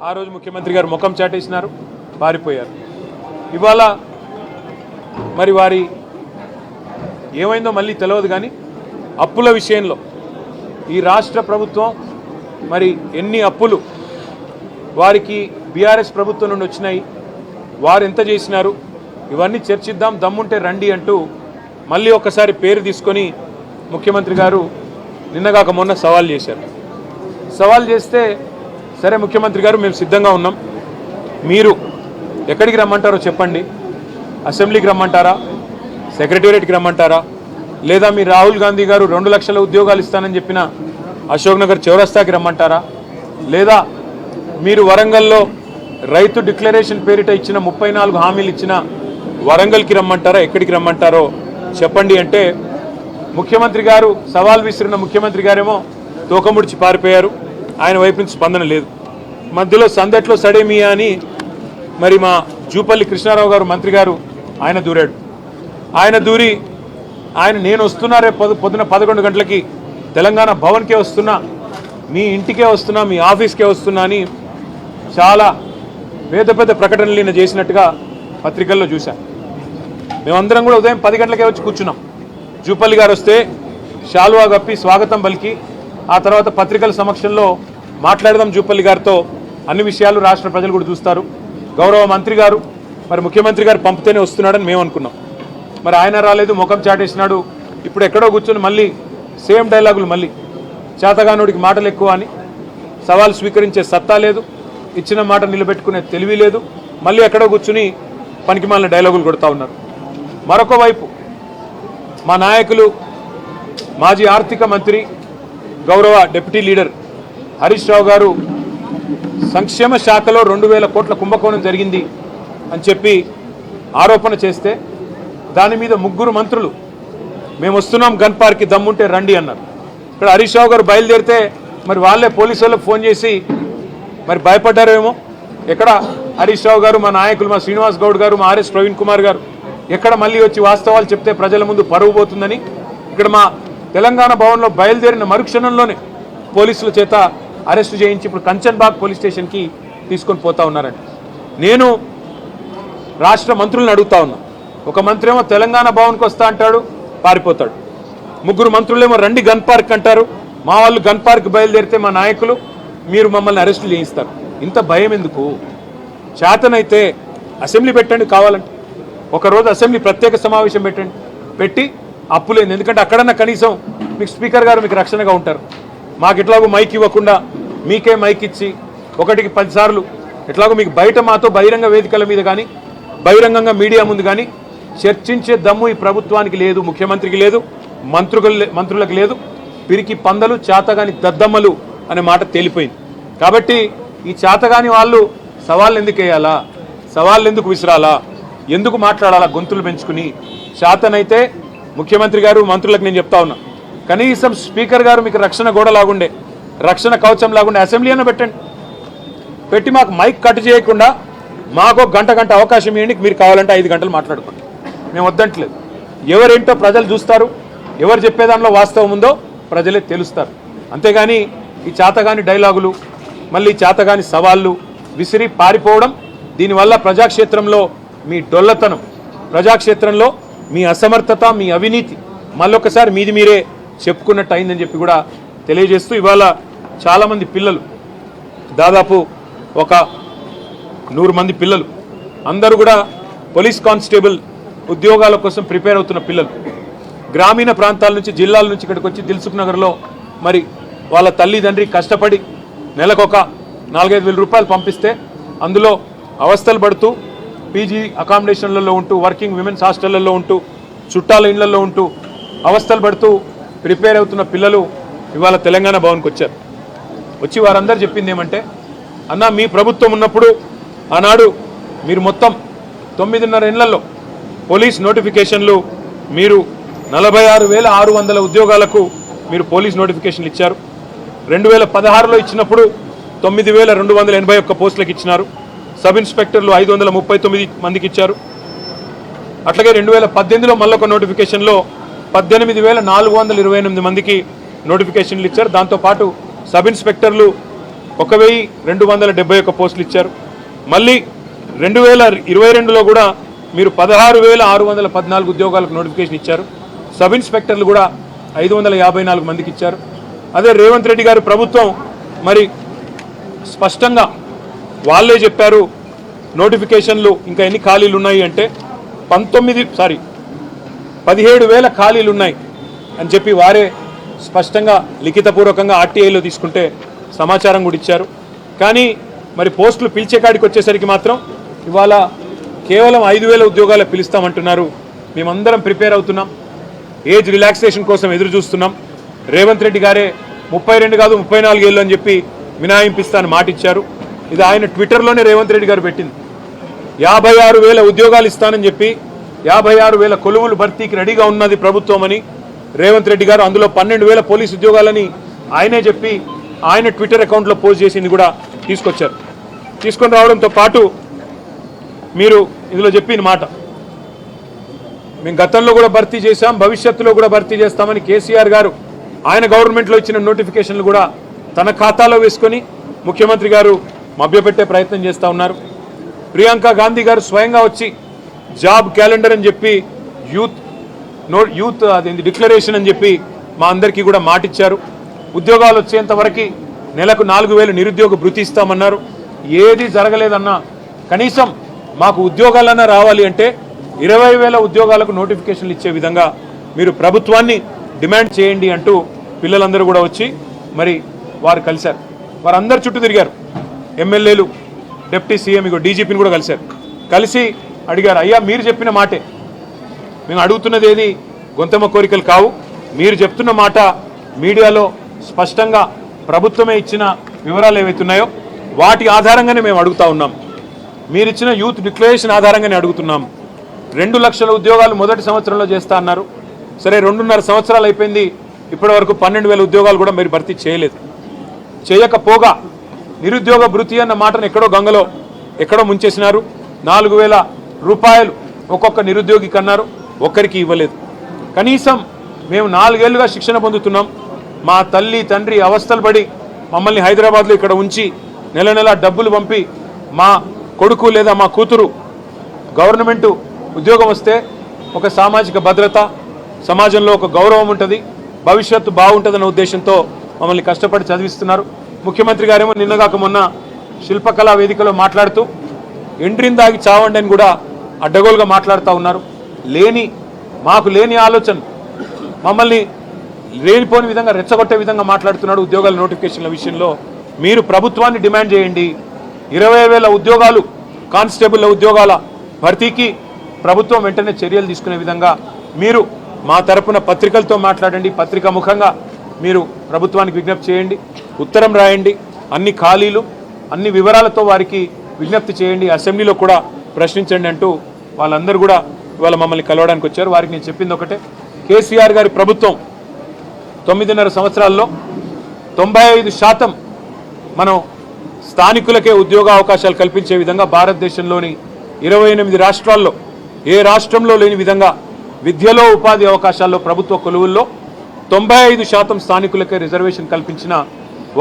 ఆ రోజు ముఖ్యమంత్రి గారు ముఖం చాటేసినారు, పారిపోయారు. ఇవాళ మరి వారి ఏమైందో మళ్ళీ తెలియదు. కానీ అప్పుల విషయంలో ఈ రాష్ట్ర ప్రభుత్వం మరి ఎన్ని అప్పులు వారికి బీఆర్ఎస్ ప్రభుత్వం నుండి వచ్చినాయి, వారు ఎంత చేసినారు, ఇవన్నీ చర్చిద్దాం, దమ్ముంటే రండి అంటూ మళ్ళీ ఒకసారి పేరు తీసుకొని ముఖ్యమంత్రి గారు నిన్నగాక మొన్న సవాల్ చేశారు. సవాల్ చేస్తే సరే ముఖ్యమంత్రి గారు మేము సిద్ధంగా ఉన్నాం, మీరు ఎక్కడికి రమ్మంటారో చెప్పండి, అసెంబ్లీకి రమ్మంటారా, సెక్రటేరియట్కి రమ్మంటారా, లేదా మీ రాహుల్ గాంధీ గారు 2 లక్షల ఉద్యోగాలు ఇస్తానని చెప్పిన అశోక్ నగర్ చౌరస్తాకి రమ్మంటారా, లేదా మీరు వరంగల్లో రైతు డిక్లరేషన్ పేరిట ఇచ్చిన 34 హామీలు ఇచ్చిన వరంగల్కి రమ్మంటారా, ఎక్కడికి రమ్మంటారో చెప్పండి అంటే ముఖ్యమంత్రి గారు సవాల్ విసిరిన ముఖ్యమంత్రి గారేమో తోకముడిచి పారిపోయారు. ఆయన వైపు నుంచి స్పందన లేదు. మధ్యలో సందట్లో సడేమియా అని మరి మా జూపల్లి కృష్ణారావు గారు మంత్రి గారు ఆయన దూరాడు. ఆయన దూరి నేను వస్తున్నా రేపు పొద్దున 11 గంటలకి తెలంగాణ భవన్కే వస్తున్నా, మీ ఇంటికే వస్తున్నా, మీ ఆఫీస్కే వస్తున్నా అని చాలా పెద్ద పెద్ద ప్రకటనలు ఈయన చేసినట్టుగా పత్రికల్లో చూశాం. మేమందరం కూడా ఉదయం 10 గంటలకే వచ్చి కూర్చున్నాం. జూపల్లి గారు వస్తే శాలువా కప్పి స్వాగతం పలికి ఆ తర్వాత పత్రికల సమక్షంలో మాట్లాడదాం జూపల్లి గారితో, అన్ని విషయాలు రాష్ట్ర ప్రజలు కూడా చూస్తారు. గౌరవ మంత్రి గారు మరి ముఖ్యమంత్రి గారు పంపితేనే వస్తున్నాడని మేము అనుకున్నాం. మరి ఆయన రాలేదు, ముఖం చాటేసినాడు. ఇప్పుడు ఎక్కడో కూర్చొని మళ్ళీ సేమ్ డైలాగులు, మళ్ళీ చేతగానుడికి మాటలు ఎక్కువ అని, సవాల్ స్వీకరించే సత్తా లేదు, ఇచ్చిన మాట నిలబెట్టుకునే తెలివి లేదు, మళ్ళీ ఎక్కడో కూర్చుని పనికిమాలిన డైలాగులు కొడతా ఉన్నారు. మరొక వైపు మా నాయకులు మాజీ ఆర్థిక మంత్రి గౌరవ డిప్యూటీ లీడర్ హరీష్ రావు గారు సంక్షేమ శాఖలో 2000 కోట్ల కుంభకోణం జరిగింది అని చెప్పి ఆరోపణ చేస్తే దాని మీద 3 మంత్రులు మేము వస్తున్నాం గన్ పార్క్కి దమ్ముంటే రండి అన్నారు. ఇక్కడ హరీష్ రావు గారు బయలుదేరితే మరి వాళ్ళే పోలీసు వాళ్ళకి ఫోన్ చేసి మరి భయపడ్డారేమో. ఎక్కడ హరీష్ రావు గారు, మా నాయకులు, మా శ్రీనివాస్ గౌడ్ గారు, మా ఆర్ఎస్ ప్రవీణ్ కుమార్ గారు ఎక్కడ మళ్ళీ వచ్చి వాస్తవాలు చెప్తే ప్రజల ముందు పరువు పోతుందని ఇక్కడ మా తెలంగాణ భవన్లో బయలుదేరిన మరుక్షణంలోనే పోలీసుల చేత అరెస్టు చేయించి ఇప్పుడు కంచన్బాగ్ పోలీస్ స్టేషన్కి తీసుకొని పోతా ఉన్నారండి. నేను రాష్ట్ర మంత్రులను అడుగుతా ఉన్నా. ఒక మంత్రి ఏమో తెలంగాణ భవన్కి వస్తా అంటాడు, పారిపోతాడు. 3 మంత్రులేమో రండి గన్ పార్క్ అంటారు. మా వాళ్ళు గన్ పార్క్ బయలుదేరితే మా నాయకులు మీరు మమ్మల్ని అరెస్టు చేయిస్తారు. ఇంత భయం ఎందుకు? చేతనైతే అసెంబ్లీ పెట్టండి, కావాలంటే ఒకరోజు అసెంబ్లీ ప్రత్యేక సమావేశం పెట్టండి, పెట్టి అప్పులేదు. ఎందుకంటే అక్కడన్నా కనీసం మీకు స్పీకర్ గారు మీకు రక్షణగా ఉంటారు. మాకు ఎట్లాగో మైక్ ఇవ్వకుండా మీకే మైక్ ఇచ్చి 1కి 10 సార్లు ఎట్లాగో మీకు బయట మాతో బహిరంగ వేదికల మీద కానీ బహిరంగంగా మీడియా ముందు కానీ చర్చించే దమ్ము ఈ ప్రభుత్వానికి లేదు, ముఖ్యమంత్రికి లేదు, మంత్రులకు లేదు. పిరికి పందలు, చేతగాని దద్దమ్మలు అనే మాట తేలిపోయింది. కాబట్టి ఈ చేతగాని వాళ్ళు సవాళ్ళు ఎందుకు వేయాలా, సవాళ్ళు ఎందుకు విసిరాలా, ఎందుకు మాట్లాడాలా గొంతులు పెంచుకుని? శాతనైతే ముఖ్యమంత్రి గారు, మంత్రులకు నేను చెప్తా ఉన్నా, కనీసం స్పీకర్ గారు మీకు రక్షణ గోడ లాగుండే, రక్షణ కవచం లాగుండే అసెంబ్లీ అన్న పెట్టండి. పెట్టి మాకు మైక్ కట్ చేయకుండా మాకు గంట అవకాశం ఇవ్వండి. మీరు కావాలంటే 5 గంటలు మాట్లాడుకోండి, మేము వద్దంటలేదు. ఎవరేంటో ప్రజలు చూస్తారు, ఎవరు చెప్పేదానిలో వాస్తవం ఉందో ప్రజలే తెలుస్తారు. అంతేగాని ఈ చేతగాని డైలాగులు, మళ్ళీ చేతగాని సవాళ్ళు విసిరి పారిపోవడం, దీనివల్ల ప్రజాక్షేత్రంలో మీ డొల్లతనం, ప్రజాక్షేత్రంలో మీ అసమర్థత, మీ అవినీతి మళ్ళొకసారి మీది మీరే చెప్పుకున్నట్టు అయిందని చెప్పి కూడా తెలియజేస్తూ, ఇవాళ చాలామంది పిల్లలు, దాదాపు ఒక 100 మంది పిల్లలు, అందరూ కూడా పోలీస్ కానిస్టేబుల్ ఉద్యోగాల కోసం ప్రిపేర్ అవుతున్న పిల్లలు, గ్రామీణ ప్రాంతాల నుంచి, జిల్లాల నుంచి ఇక్కడికి వచ్చి దిల్సుఖ్ నగర్లో మరి వాళ్ళ తల్లిదండ్రి కష్టపడి నెలకొక 4-5 వేల రూపాయలు పంపిస్తే అందులో అవస్థలు పడుతూ పీజీ అకామిడేషన్లలో ఉంటూ, వర్కింగ్ విమెన్స్ హాస్టళ్లలో ఉంటూ, చుట్టాల ఇళ్లలో ఉంటూ అవస్థలు పడుతూ ప్రిపేర్ అవుతున్న పిల్లలు ఇవాళ తెలంగాణ భవన్కి వచ్చారు. వచ్చి వారందరూ చెప్పింది ఏమంటే, అన్న మీ ప్రభుత్వం ఉన్నప్పుడు ఆనాడు మీరు మొత్తం 9.5 ఏళ్లలో పోలీస్ నోటిఫికేషన్లు మీరు 46,600 ఉద్యోగాలకు మీరు పోలీస్ నోటిఫికేషన్లు ఇచ్చారు. 2016లో ఇచ్చినప్పుడు 9,281 పోస్టులకు ఇచ్చినారు. సబ్ ఇన్స్పెక్టర్లు 539 మందికి ఇచ్చారు. అట్లాగే 2018లో మళ్ళొక నోటిఫికేషన్లో 18,428 మందికి నోటిఫికేషన్లు ఇచ్చారు. దాంతోపాటు సబ్ ఇన్స్పెక్టర్లు 1271 పోస్టులు ఇచ్చారు. మళ్ళీ 2022లో కూడా మీరు 16,614 ఉద్యోగాలకు నోటిఫికేషన్ ఇచ్చారు. సబ్ ఇన్స్పెక్టర్లు కూడా 554 మందికి ఇచ్చారు. అదే రేవంత్ రెడ్డి గారి ప్రభుత్వం మరి స్పష్టంగా వాళ్ళే చెప్పారు నోటిఫికేషన్లు ఇంకా ఎన్ని ఖాళీలు ఉన్నాయి అంటే 17,000 ఖాళీలు ఉన్నాయి అని చెప్పి వారే స్పష్టంగా లిఖితపూర్వకంగా ఆర్టీఐలో తీసుకుంటే సమాచారం కూడా ఇచ్చారు. కానీ మరి పోస్టులు పిలిచే కాడికి వచ్చేసరికి మాత్రం ఇవాళ కేవలం 5,000 ఉద్యోగాలు పిలుస్తామంటున్నారు. మేమందరం ప్రిపేర్ అవుతున్నాం, ఏజ్ రిలాక్సేషన్ కోసం ఎదురు చూస్తున్నాం. రేవంత్ రెడ్డి గారే 32 కాదు 34 ఏళ్ళు అని చెప్పి మినహాయింపిస్తాను మాట ఇచ్చారు. ఇది ఆయన ట్విట్టర్లోనే రేవంత్ రెడ్డి గారు పెట్టింది. 56,000 ఉద్యోగాలు ఇస్తానని చెప్పి 56,000 కొలువులు భర్తీకి రెడీగా ఉన్నది ప్రభుత్వం అని రేవంత్ రెడ్డి గారు, అందులో 12,000 పోలీసు ఉద్యోగాలని ఆయనే చెప్పి ఆయన ట్విట్టర్ అకౌంట్లో పోస్ట్ చేసింది కూడా తీసుకొచ్చారు. తీసుకొని రావడంతో పాటు మీరు ఇందులో చెప్పిన మాట, మేము గతంలో కూడా భర్తీ చేశాం, భవిష్యత్తులో కూడా భర్తీ చేస్తామని కేసీఆర్ గారు ఆయన గవర్నమెంట్లో ఇచ్చిన నోటిఫికేషన్లు కూడా తన ఖాతాలో వేసుకొని ముఖ్యమంత్రి గారు మభ్యపెట్టే ప్రయత్నం చేస్తూ ఉన్నారు. ప్రియాంక గాంధీ గారు స్వయంగా వచ్చి జాబ్ క్యాలెండర్ అని చెప్పి యూత్ అది డిక్లరేషన్ అని చెప్పి మా అందరికీ కూడా మాటిచ్చారు. ఉద్యోగాలు వచ్చేంత వరకు నెలకు 4,000 నిరుద్యోగ భృతి ఇస్తామన్నారు. ఏది జరగలేదన్నా కనీసం మాకు ఉద్యోగాలన్నా రావాలి అంటే 20,000 ఉద్యోగాలకు నోటిఫికేషన్లు ఇచ్చే విధంగా మీరు ప్రభుత్వాన్ని డిమాండ్ చేయండి అంటూ పిల్లలందరూ కూడా వచ్చి మరి వారు కలిశారు. వారందరు చుట్టూ తిరిగారు. ఎమ్మెల్యేలు, డిప్యూటీ సీఎం, డీజీపీని కూడా కలిశారు. కలిసి అడిగారు, అయ్యా మీరు చెప్పిన మాటే, మేము అడుగుతున్నది ఏది గొంతమ్మ కోరికలు కావు, మీరు చెప్తున్న మాట మీడియాలో స్పష్టంగా ప్రభుత్వమే ఇచ్చిన వివరాలు ఏవైతున్నాయో వాటి ఆధారంగానే మేము అడుగుతా ఉన్నాం. మీరు ఇచ్చిన యూత్ డిక్లరేషన్ ఆధారంగానే అడుగుతున్నాం. 2 లక్షల ఉద్యోగాలు మొదటి సంవత్సరంలో చేస్తా అన్నారు. సరే 2.5 సంవత్సరాలు అయిపోయింది, ఇప్పటి వరకు 12,000 ఉద్యోగాలు కూడా మీరు భర్తీ చేయలేదు. చేయకపోగా నిరుద్యోగ భృతి అన్న మాటను ఎక్కడో గంగలో ఎక్కడో ముంచేసినారు. 4,000 రూపాయలు ఒక్కొక్క నిరుద్యోగికి అన్నారు, ఒక్కరికి ఇవ్వలేదు. కనీసం మేము 4 ఏళ్లుగా శిక్షణ పొందుతున్నాం, మా తల్లి తండ్రి అవస్థలు పడి మమ్మల్ని హైదరాబాద్లో ఇక్కడ ఉంచి నెల నెల డబ్బులు పంపి మా కొడుకు లేదా మా కూతురు గవర్నమెంట్ ఉద్యోగం వస్తే ఒక సామాజిక భద్రత, సమాజంలో ఒక గౌరవం ఉంటుంది, భవిష్యత్తు బాగుంటుందన్న ఉద్దేశంతో మమ్మల్ని కష్టపడి చదివిస్తున్నారు. ముఖ్యమంత్రి గారేమో నిన్నగాక మొన్న శిల్పకళా వేదికలో మాట్లాడుతూ ఎండ్రిందాగి చావండి అని కూడా అడ్డగోలుగా మాట్లాడుతూ ఉన్నారు. మాకు లేని ఆలోచన, మమ్మల్ని లేనిపోని విధంగా రెచ్చగొట్టే విధంగా మాట్లాడుతున్నాడు. ఉద్యోగాల నోటిఫికేషన్ల విషయంలో మీరు ప్రభుత్వాన్ని డిమాండ్ చేయండి. 20,000 ఉద్యోగాలు కానిస్టేబుల్ల ఉద్యోగాల భర్తీకి ప్రభుత్వం వెంటనే చర్యలు తీసుకునే విధంగా మీరు మా తరపున పత్రికలతో మాట్లాడండి, పత్రికా ముఖంగా మీరు ప్రభుత్వానికి విజ్ఞప్తి చేయండి, ఉత్తరం రాయండి, అన్ని ఖాళీలు అన్ని వివరాలతో వారికి విజ్ఞప్తి చేయండి, అసెంబ్లీలో కూడా ప్రశ్నించండి అంటూ వాళ్ళందరూ కూడా ఇవాళ మమ్మల్ని కలవడానికి వచ్చారు. వారికి నేను చెప్పింది ఒకటే, కేసీఆర్ గారి ప్రభుత్వం 9.5 సంవత్సరాల్లో 95% మనం స్థానికులకే ఉద్యోగ అవకాశాలు కల్పించే విధంగా భారతదేశంలోని 28 రాష్ట్రాల్లో ఏ రాష్ట్రంలో లేని విధంగా విద్యలో ఉపాధి అవకాశాల్లో ప్రభుత్వ కొలువుల్లో 95% స్థానికులకే రిజర్వేషన్ కల్పించిన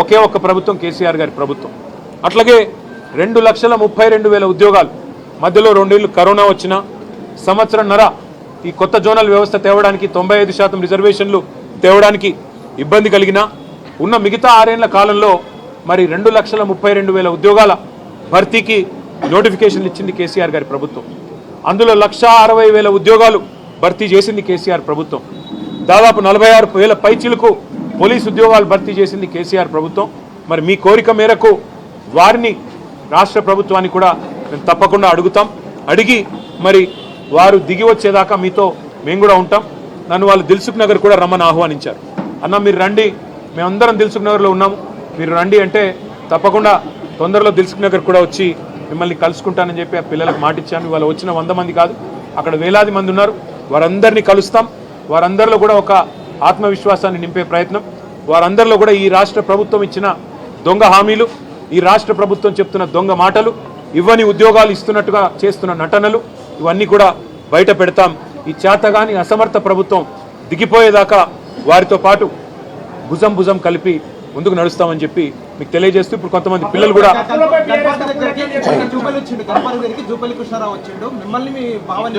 ఒకే ఒక్క ప్రభుత్వం కేసీఆర్ గారి ప్రభుత్వం. అట్లాగే 2,32,000 ఉద్యోగాలు మధ్యలో 2 ఏళ్ళు కరోనా వచ్చిన సంవత్సరంన్నర ఈ కొత్త జోనల్ వ్యవస్థ తేవడానికి 95% రిజర్వేషన్లు తేవడానికి ఇబ్బంది కలిగిన ఉన్న మిగతా 6 ఏళ్ల కాలంలో మరి 2,32,000 ఉద్యోగాల భర్తీకి నోటిఫికేషన్లు ఇచ్చింది కేసీఆర్ గారి ప్రభుత్వం. అందులో 1,60,000 ఉద్యోగాలు భర్తీ చేసింది కేసీఆర్ ప్రభుత్వం. దాదాపు 46,000 పైచీలకు పోలీసు ఉద్యోగాలు భర్తీ చేసింది కేసీఆర్ ప్రభుత్వం. మరి మీ కోరిక మేరకు వారిని రాష్ట్ర ప్రభుత్వాన్ని కూడా మేము తప్పకుండా అడుగుతాం. అడిగి మరి వారు దిగి వచ్చేదాకా మీతో మేము కూడా ఉంటాం. నన్ను వాళ్ళు దిల్సుఖ్ నగర్ కూడా రమ్మని ఆహ్వానించారు. అన్న మీరు రండి, మేమందరం దిల్సుఖ్ నగర్లో ఉన్నాము, మీరు రండి అంటే తప్పకుండా తొందరలో దిల్సుఖ్ నగర్ కూడా వచ్చి మిమ్మల్ని కలుసుకుంటానని చెప్పి ఆ పిల్లలకు మాటిచ్చాను. ఇవాళ వచ్చిన 100 మంది కాదు, అక్కడ వేలాది మంది ఉన్నారు. వారందరినీ కలుస్తాం. వారందరిలో కూడా ఒక ఆత్మవిశ్వాసాన్ని నింపే ప్రయత్నం, వారందరిలో కూడా ఈ రాష్ట్ర ప్రభుత్వం ఇచ్చిన దొంగ హామీలు, ఈ రాష్ట్ర ప్రభుత్వం చెప్తున్న దొంగ మాటలు, ఇవ్వని ఉద్యోగాలు ఇస్తున్నట్టుగా చేస్తున్న నటనలు, ఇవన్నీ కూడా బయట పెడతాం. ఈ చేతగాని అసమర్థ ప్రభుత్వం దిగిపోయేదాకా వారితో పాటు భుజం భుజం కలిపి ముందుకు నడుస్తామని చెప్పి మీకు తెలియజేస్తూ ఇప్పుడు కొంతమంది పిల్లలు కూడా జూపల్లి కృష్ణారావు వచ్చిండు మిమ్మల్ని మీ భావన